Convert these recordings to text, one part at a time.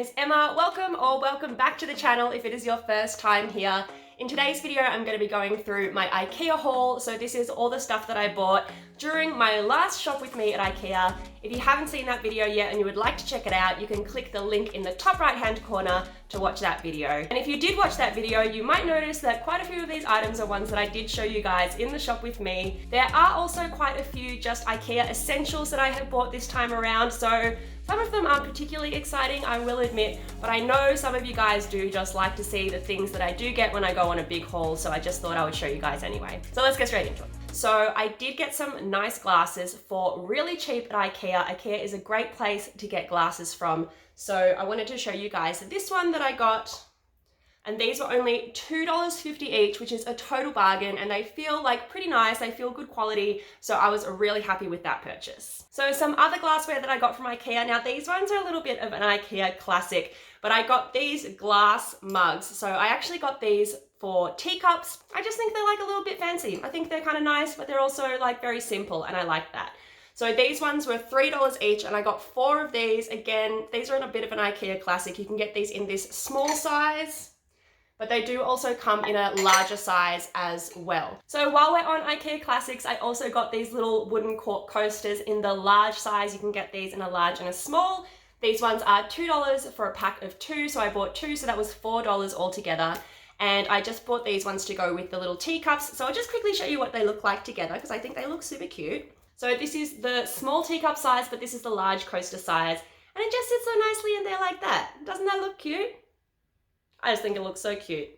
is Emma. Welcome back to the channel if it is your first time here. In today's video, I'm going to be going through my IKEA haul. So this is all the stuff that I bought during my last shop with me at IKEA. If you haven't seen that video yet and you would like to check it out, you can click the link in the top right hand corner to watch that video. And if you did watch that video, you might notice that quite a few of these items are ones that I did show you guys in the shop with me. There are also quite a few just IKEA essentials that I have bought this time around. So some of them aren't particularly exciting, I will admit, but I know some of you guys do just like to see the things that I do get when I go on a big haul, so I just thought I would show you guys anyway. So let's get straight into it. So I did get some nice glasses for really cheap at IKEA. IKEA is a great place to get glasses from. So I wanted to show you guys this one that I got. And these were only $2.50 each, which is a total bargain, and they feel like pretty nice, they feel good quality, so I was really happy with that purchase. So some other glassware that I got from IKEA, now these ones are a little bit of an IKEA classic, but I got these glass mugs. So I actually got these for teacups. I just think they're like a little bit fancy. I think they're kind of nice, but they're also like very simple, and I like that. So these ones were $3 each, and I got 4 of these. Again, these are in a bit of an IKEA classic. You can get these in this small size, but they do also come in a larger size as well. So while we're on IKEA classics, I also got these little wooden cork coasters in the large size. You can get these in a large and a small. These ones are $2 for a pack of 2, so I bought 2, so that was $4 altogether. And I just bought these ones to go with the little teacups. So I'll just quickly show you what they look like together because I think they look super cute. So this is the small teacup size, but this is the large coaster size. And it just sits so nicely in there like that. Doesn't that look cute? I just think it looks so cute.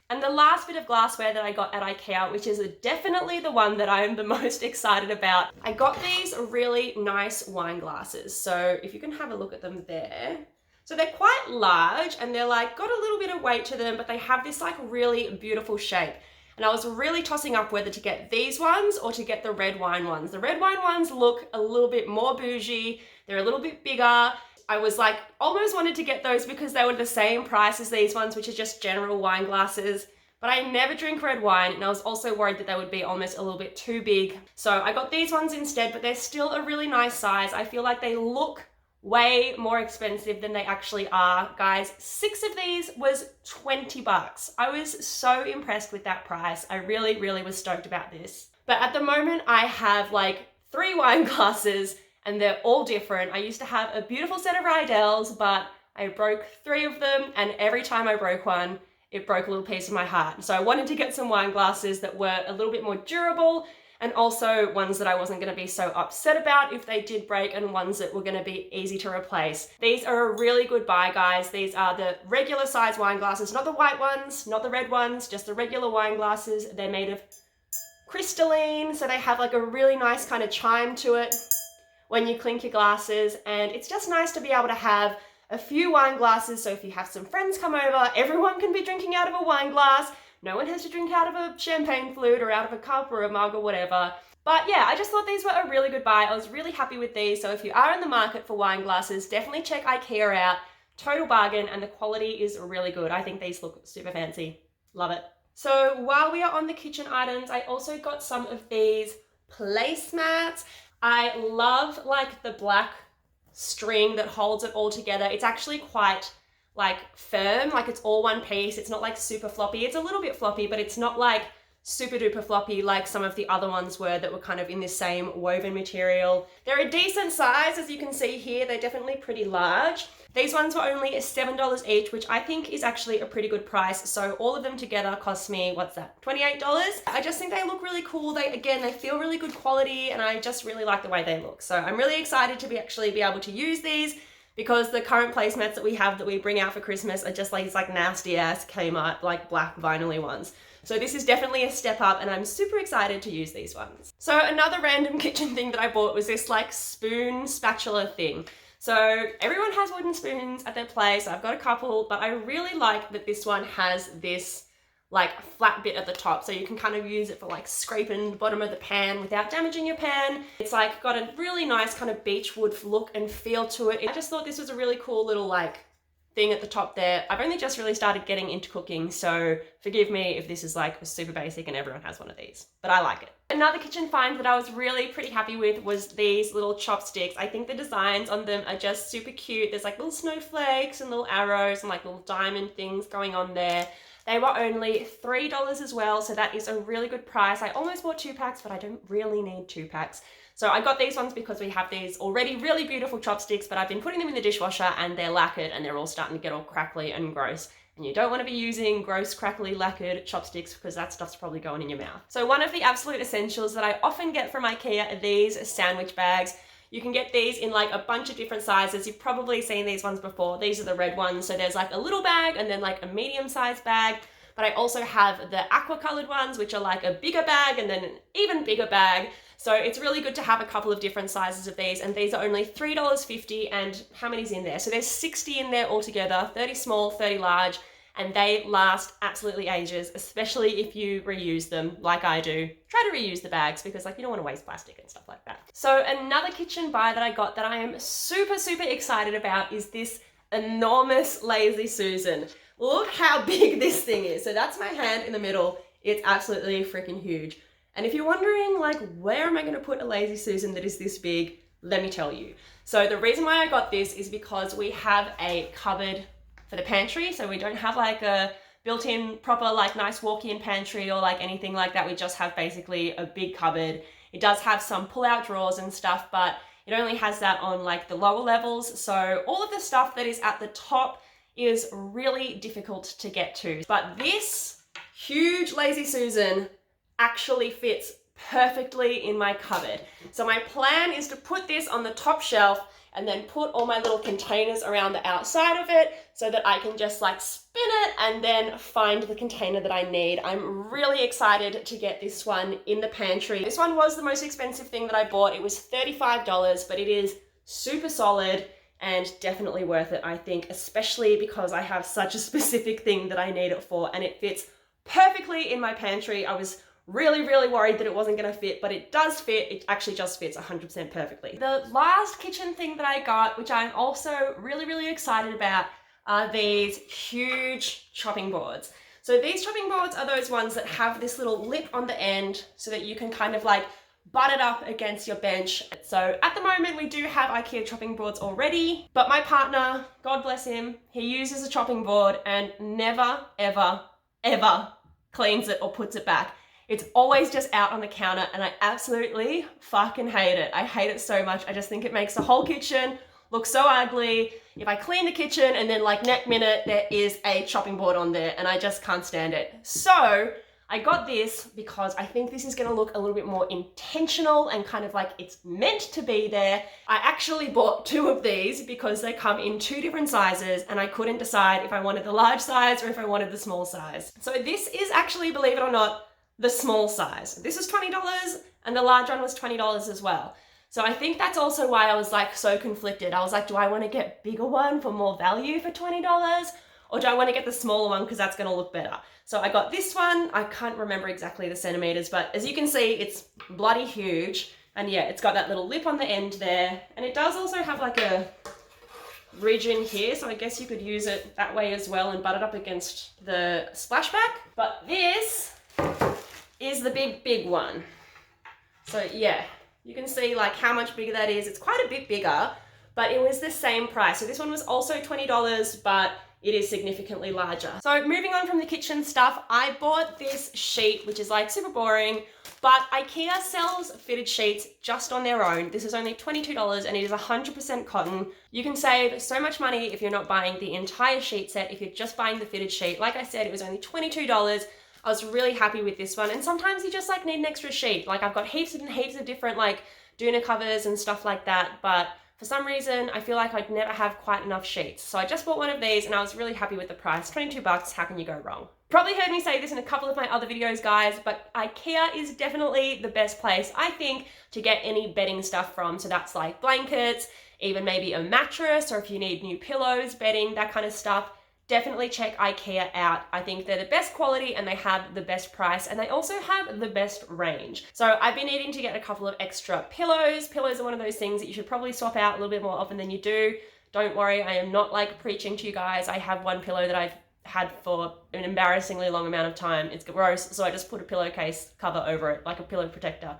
And the last bit of glassware that I got at IKEA, which is definitely the one that I am the most excited about, I got these really nice wine glasses. So if you can have a look at them there. So they're quite large and they're like got a little bit of weight to them, but they have this like really beautiful shape. And I was really tossing up whether to get these ones or to get the red wine ones. The red wine ones look a little bit more bougie. They're a little bit bigger. I was like, almost wanted to get those because they were the same price as these ones, which are just general wine glasses. But I never drink red wine, and I was also worried that they would be almost a little bit too big. So I got these ones instead, but they're still a really nice size. I feel like they look way more expensive than they actually are. Guys, 6 of these was 20 bucks. I was so impressed with that price. I really, really was stoked about this. But at the moment, I have like 3 wine glasses, and they're all different. I used to have a beautiful set of Rydell's, but I broke 3 of them, and every time I broke one, it broke a little piece of my heart. So I wanted to get some wine glasses that were a little bit more durable, and also ones that I wasn't gonna be so upset about if they did break, and ones that were gonna be easy to replace. These are a really good buy, guys. These are the regular size wine glasses, not the white ones, not the red ones, just the regular wine glasses. They're made of crystalline, so they have like a really nice kind of chime to it when you clink your glasses, and it's just nice to be able to have a few wine glasses, so if you have some friends come over, everyone can be drinking out of a wine glass. No one has to drink out of a champagne flute or out of a cup or a mug or whatever. But yeah, I just thought these were a really good buy. I was really happy with these, so if you are in the market for wine glasses, definitely check IKEA out. Total bargain, and the quality is really good. I think these look super fancy. Love it. So while we are on the kitchen items, I also got some of these placemats. I love like the black string that holds it all together. It's actually quite like firm, like it's all one piece. It's not like super floppy. It's a little bit floppy, but it's not like super duper floppy like some of the other ones were that were kind of in this same woven material. They're a decent size, as you can see here. They're definitely pretty large. These ones were only $7 each, which I think is actually a pretty good price. So all of them together cost me, what's that, $28? I just think they look really cool. They feel really good quality, and I just really like the way they look. So I'm really excited to actually be able to use these, because the current placemats that we have that we bring out for Christmas are just like these like nasty ass Kmart, like black vinyl-y ones. So this is definitely a step up, and I'm super excited to use these ones. So another random kitchen thing that I bought was this like spoon spatula thing. So everyone has wooden spoons at their place. I've got a couple, but I really like that this one has this like flat bit at the top, so you can kind of use it for like scraping the bottom of the pan without damaging your pan. It's like got a really nice kind of beechwood look and feel to it. I just thought this was a really cool little like thing at the top there. I've only just really started getting into cooking, so forgive me if this is like super basic and everyone has one of these, but I like it. Another kitchen find that I was really pretty happy with was these little chopsticks. I think the designs on them are just super cute. There's like little snowflakes and little arrows and like little diamond things going on there. They were only $3 as well, so that is a really good price. I almost bought 2 packs, but I don't really need 2 packs. So I got these ones because we have these already really beautiful chopsticks, but I've been putting them in the dishwasher and they're lacquered and they're all starting to get all crackly and gross. And you don't want to be using gross, crackly, lacquered chopsticks because that stuff's probably going in your mouth. So one of the absolute essentials that I often get from IKEA are these sandwich bags. You can get these in like a bunch of different sizes. You've probably seen these ones before. These are the red ones. So there's like a little bag and then like a medium-sized bag. But I also have the aqua colored ones, which are like a bigger bag and then an even bigger bag. So it's really good to have a couple of different sizes of these, and these are only $3.50, and how many's in there? So there's 60 in there altogether, 30 small, 30 large, and they last absolutely ages, especially if you reuse them like I do. Try to reuse the bags because like you don't want to waste plastic and stuff like that. So another kitchen buy that I got that I am super excited about is this enormous Lazy Susan. Look how big this thing is. So that's my hand in the middle. It's absolutely freaking huge. And if you're wondering, like, where am I going to put a Lazy Susan that is this big? Let me tell you. So the reason why I got this is because we have a cupboard for the pantry. So we don't have like a built-in proper, like nice walk-in pantry or like anything like that. We just have basically a big cupboard. It does have some pull-out drawers and stuff, but it only has that on like the lower levels. So all of the stuff that is at the top is really difficult to get to. But this huge Lazy Susan actually fits perfectly in my cupboard. So my plan is to put this on the top shelf and then put all my little containers around the outside of it so that I can just like spin it and then find the container that I need. I'm really excited to get this one in the pantry. This one was the most expensive thing that I bought. It was $35, but it is super solid and definitely worth it, I think, especially because I have such a specific thing that I need it for, and it fits perfectly in my pantry. I was really worried that it wasn't going to fit, but it does fit. It actually just fits 100% perfectly. The last kitchen thing that I got, which I'm also really excited about, are these huge chopping boards. So these chopping boards are those ones that have this little lip on the end so that you can kind of like butt it up against your bench. So at the moment we do have IKEA chopping boards already, but my partner, God bless him, he uses a chopping board and never ever cleans it or puts it back. It's always just out on the counter and I absolutely fucking hate it. I hate it so much. I just think it makes the whole kitchen look so ugly. If I clean the kitchen and then like next minute there is a chopping board on there and I just can't stand it. So I got this because I think this is going to look a little bit more intentional and kind of like it's meant to be there. I actually bought 2 of these because they come in 2 different sizes and I couldn't decide if I wanted the large size or if I wanted the small size. So this is actually, believe it or not, the small size. This is $20 and the large one was $20 as well. So I think that's also why I was like so conflicted. I was like, do I want to get bigger one for more value for $20? Or do I want to get the smaller one because that's going to look better? So I got this one. I can't remember exactly the centimeters, but as you can see, it's bloody huge. And yeah, it's got that little lip on the end there. And it does also have like a ridge in here. So I guess you could use it that way as well and butt it up against the splashback. But this is the big one. So yeah, you can see like how much bigger that is. It's quite a bit bigger, but it was the same price. So this one was also $20, but it is significantly larger. So moving on from the kitchen stuff, I bought this sheet, which is like super boring, but IKEA sells fitted sheets just on their own. This is only $22 and it is 100% cotton. You can save so much money if you're not buying the entire sheet set, if you're just buying the fitted sheet. Like I said, it was only $22. I was really happy with this one. And sometimes you just like need an extra sheet. Like I've got heaps of different like doona covers and stuff like that, but for some reason, I feel like I'd never have quite enough sheets. So I just bought one of these and I was really happy with the price. $22, how can you go wrong? Probably heard me say this in a couple of my other videos, guys, but IKEA is definitely the best place, I think, to get any bedding stuff from. So that's like blankets, even maybe a mattress, or if you need new pillows, bedding, that kind of stuff. Definitely check IKEA out. I think they're the best quality and they have the best price and they also have the best range. So I've been needing to get a couple of extra pillows. Pillows are one of those things that you should probably swap out a little bit more often than you do. Don't worry, I am not like preaching to you guys. I have one pillow that I've had for an embarrassingly long amount of time. It's gross, so I just put a pillowcase cover over it, like a pillow protector.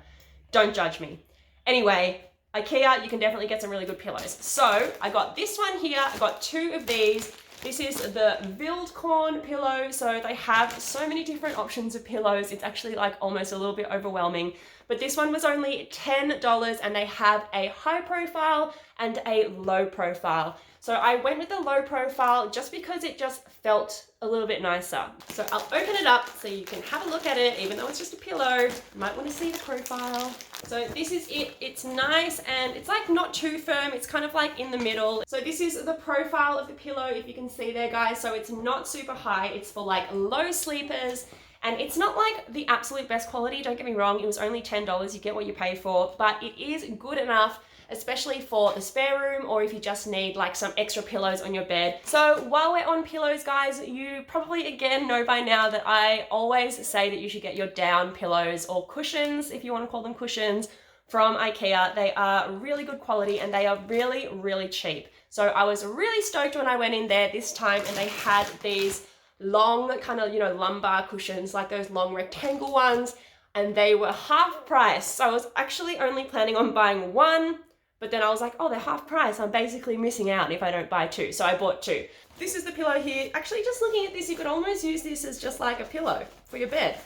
Don't judge me. Anyway, IKEA, you can definitely get some really good pillows. So I got this one here. I got 2 of these. This is the Wildkorn pillow. So they have so many different options of pillows. It's actually like almost a little bit overwhelming. But this one was only $10 and they have a high profile and a low profile. So I went with the low profile just because it just felt a little bit nicer. So I'll open it up so you can have a look at it, even though it's just a pillow. You might want to see the profile. So this is it. It's nice and it's like not too firm. It's kind of like in the middle. So this is the profile of the pillow, if you can see there, guys. So it's not super high. It's for like low sleepers. And it's not like the absolute best quality, don't get me wrong. It was only $10. You get what you pay for, but it is good enough, especially for the spare room or if you just need like some extra pillows on your bed. So while we're on pillows, guys, you probably again know by now that I always say that you should get your down pillows or cushions, if you want to call them cushions, from IKEA. They are really good quality and they are really, really cheap. So I was really stoked when I went in there this time and they had these long kind of, you know, lumbar cushions, like those long rectangle ones, and they were half price. So I was actually only planning on buying one, but then I was like, oh, they're half price. I'm basically missing out if I don't buy 2. So I bought 2. This is the pillow here. Actually, just looking at this, you could almost use this as just like a pillow for your bed.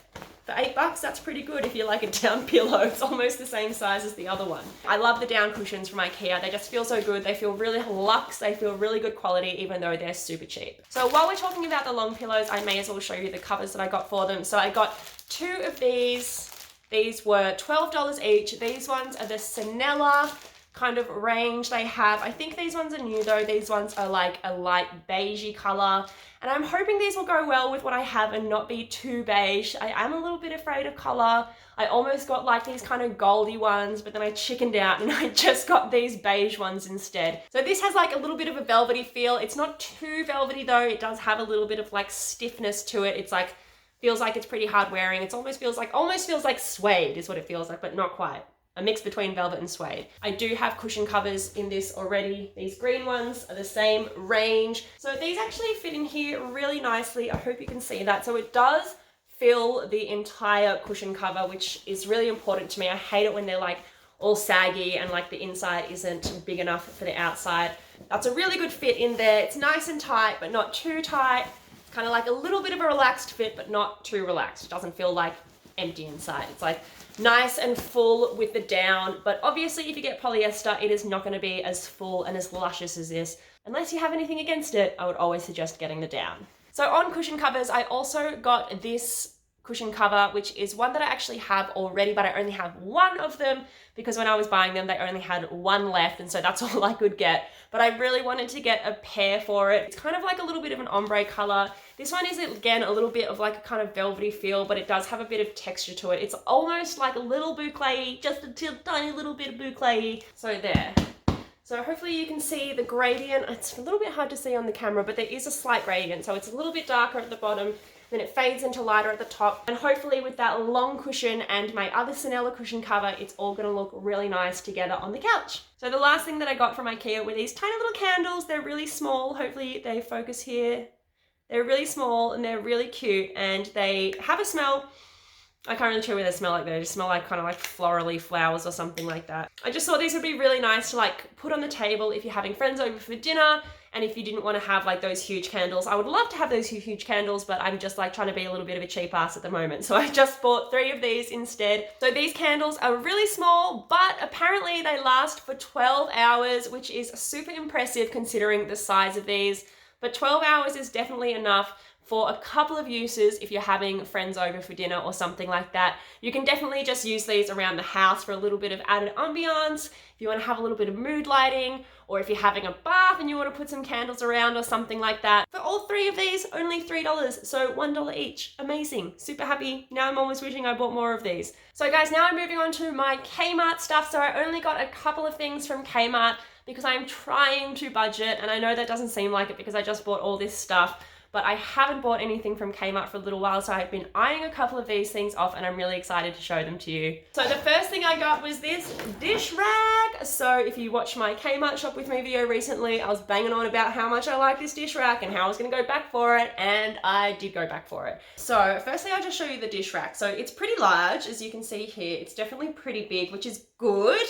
For $8, that's pretty good if you like a down pillow. It's almost the same size as the other one. I love the down cushions from IKEA. They just feel so good. They feel really luxe. They feel really good quality, even though they're super cheap. So while we're talking about the long pillows, I may as well show you the covers that I got for them. So I got 2 of these. These were $12 each. These ones are the Sanella kind of range they have. I think these ones are new though. These ones are like a light beigey color. And I'm hoping these will go well with what I have and not be too beige. I am a little bit afraid of color. I almost got like these kind of goldy ones, but then I chickened out and I just got these beige ones instead. So this has like a little bit of a velvety feel. It's not too velvety though. It does have a little bit of like stiffness to it. It's like, feels like it's pretty hard wearing. It almost feels like suede is what it feels like, but not quite. A mix between velvet and suede. I do have cushion covers in this already. These green ones are the same range. So these actually fit in here really nicely. I hope you can see that. So it does fill the entire cushion cover, which is really important to me. I hate it when they're like all saggy and like the inside isn't big enough for the outside. That's a really good fit in there. It's nice and tight, but not too tight. It's kind of like a little bit of a relaxed fit, but not too relaxed. It doesn't feel like empty inside. It's like nice and full with the down, but obviously if you get polyester, it is not going to be as full and as luscious as this. Unless you have anything against it, I would always suggest getting the down. So on cushion covers, I also got this cushion cover, which is one that I actually have already, but I only have 1 of them because when I was buying them, they only had 1 left, and so that's all I could get. But I really wanted to get a pair for it. It's kind of like a little bit of an ombre color. This one is, again, a little bit of like a kind of velvety feel, but it does have a bit of texture to it. It's almost like a little boucle-y, just a tiny little bit of boucle-y. So there. So hopefully you can see the gradient. It's a little bit hard to see on the camera, but there is a slight gradient. So it's a little bit darker at the bottom, then it fades into lighter at the top. And hopefully with that long cushion and my other Sanella cushion cover, it's all gonna look really nice together on the couch. So the last thing that I got from IKEA were these tiny little candles. They're really small. Hopefully they focus here. They're really small and they're really cute and they have a smell. I can't really tell what they smell like. They just smell like kind of like florally flowers or something like that. I just thought these would be really nice to like put on the table if you're having friends over for dinner and if you didn't want to have like those huge candles. I would love to have those huge candles, but I'm just like trying to be a little bit of a cheap ass at the moment. So I just bought 3 of these instead. So these candles are really small, but apparently they last for 12 hours, which is super impressive considering the size of these. But 12 hours is definitely enough for a couple of uses if you're having friends over for dinner or something like that. You can definitely just use these around the house for a little bit of added ambiance, if you want to have a little bit of mood lighting, or if you're having a bath and you want to put some candles around or something like that. For all 3 of these, only $3, so $1 each. Amazing, super happy. Now I'm almost wishing I bought more of these. So guys, now I'm moving on to my Kmart stuff. So I only got a couple of things from Kmart because I'm trying to budget, and I know that doesn't seem like it because I just bought all this stuff. but I haven't bought anything from Kmart for a little while, so I've been eyeing a couple of these things off and I'm really excited to show them to you. So the first thing I got was this dish rag. So if you watched my Kmart shop with me video recently, I was banging on about how much I like this dish rack and how I was gonna go back for it, and I did go back for it. So firstly, I'll just show you the dish rack. So it's pretty large, as you can see here. It's definitely pretty big, which is good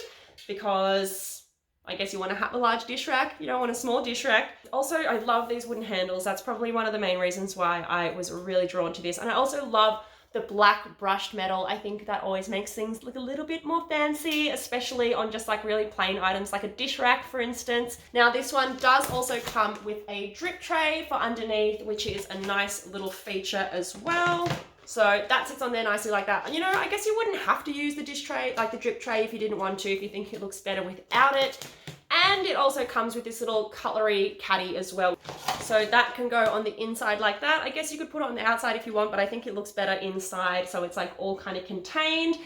because I guess you want to have a large dish rack, you don't want a small dish rack. Also, I love these wooden handles. That's probably one of the main reasons why I was really drawn to this. And I also love the black brushed metal. I think that always makes things look a little bit more fancy, especially on just like really plain items like a dish rack, for instance. Now this one does also come with a drip tray for underneath, which is a nice little feature as well. So that sits on there nicely like that. You know, I guess you wouldn't have to use the dish tray, like the drip tray, if you didn't want to, if you think it looks better without it. And it also comes with this little cutlery caddy as well. So that can go on the inside like that. I guess you could put it on the outside if you want, but I think it looks better inside. So it's like all kind of contained.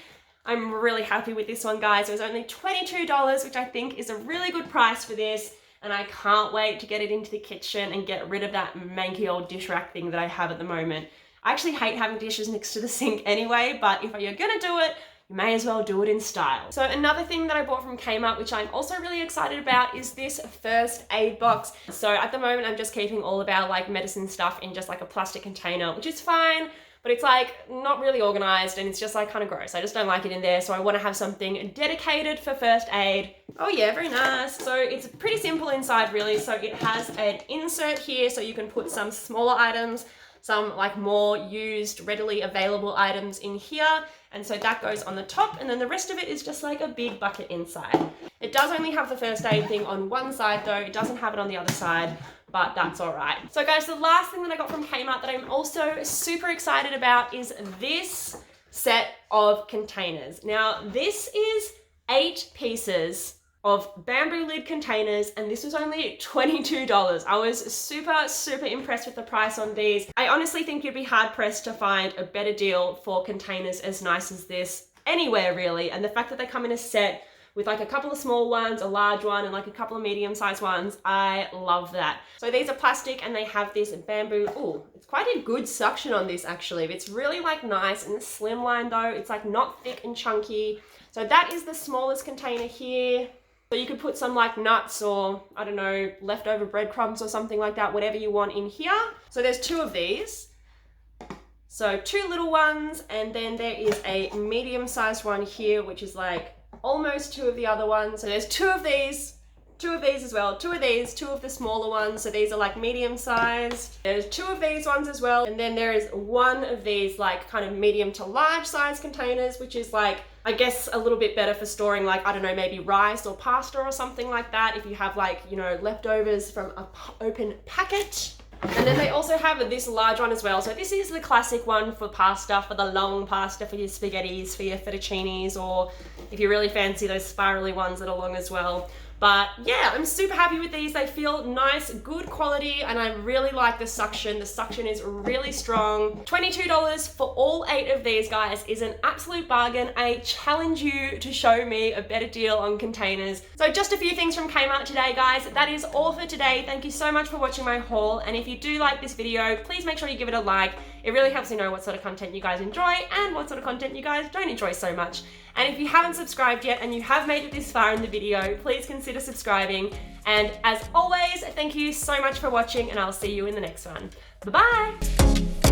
I'm really happy with this one, guys. It was only $22, which I think is a really good price for this. And I can't wait to get it into the kitchen and get rid of that manky old dish rack thing that I have at the moment. I actually hate having dishes next to the sink anyway, but if you're gonna do it, you may as well do it in style. So another thing that I bought from Kmart, which I'm also really excited about, is this first aid box. So at the moment, I'm just keeping all of our like medicine stuff in just like a plastic container, which is fine, but it's like not really organized and it's just like kind of gross. I just don't like it in there. So I want to have something dedicated for first aid. Oh yeah, very nice. So it's pretty simple inside really. So it has an insert here so you can put some smaller items, some like more used, readily available items in here. And so that goes on the top, and then the rest of it is just like a big bucket inside. It does only have the first aid thing on one side though. It doesn't have it on the other side, but that's all right. So guys, the last thing that I got from Kmart that I'm also super excited about is this set of containers. Now this is 8 pieces of bamboo lid containers, and this was only $22. I was super impressed with the price on these. I honestly think you'd be hard pressed to find a better deal for containers as nice as this anywhere really. And the fact that they come in a set with like a couple of small ones, a large one, and like a couple of medium-sized ones, I love that. So these are plastic and they have this bamboo, ooh, it's quite a good suction on this actually. It's really like nice and slimline though. It's like not thick and chunky. So that is the smallest container here. So you could put some like nuts or, I don't know, leftover breadcrumbs or something like that, whatever you want in here. So there's 2 of these. So 2 little ones, and then there is a medium-sized one here, which is like almost 2 of the other ones. So there's 2 of these, 2 of these as well, 2 of these, 2 of the smaller ones. So these are like medium-sized. There's 2 of these ones as well. And then there is 1 of these like kind of medium to large size containers, which is like, I guess a little bit better for storing like, I don't know, maybe rice or pasta or something like that. If you have like, you know, leftovers from an open packet. And then they also have this large one as well. So this is the classic one for pasta, for the long pasta, for your spaghettis, for your fettuccinis, or if you really fancy those spirally ones that are long as well. But yeah, I'm super happy with these. They feel nice, good quality, and I really like the suction. The suction is really strong. $22 for all 8 of these, guys, is an absolute bargain. I challenge you to show me a better deal on containers. So just a few things from Kmart today, guys. That is all for today. Thank you so much for watching my haul. And if you do like this video, please make sure you give it a like. It really helps me know what sort of content you guys enjoy and what sort of content you guys don't enjoy so much. And if you haven't subscribed yet and you have made it this far in the video, please consider subscribing. And as always, thank you so much for watching, and I'll see you in the next one. Bye-bye!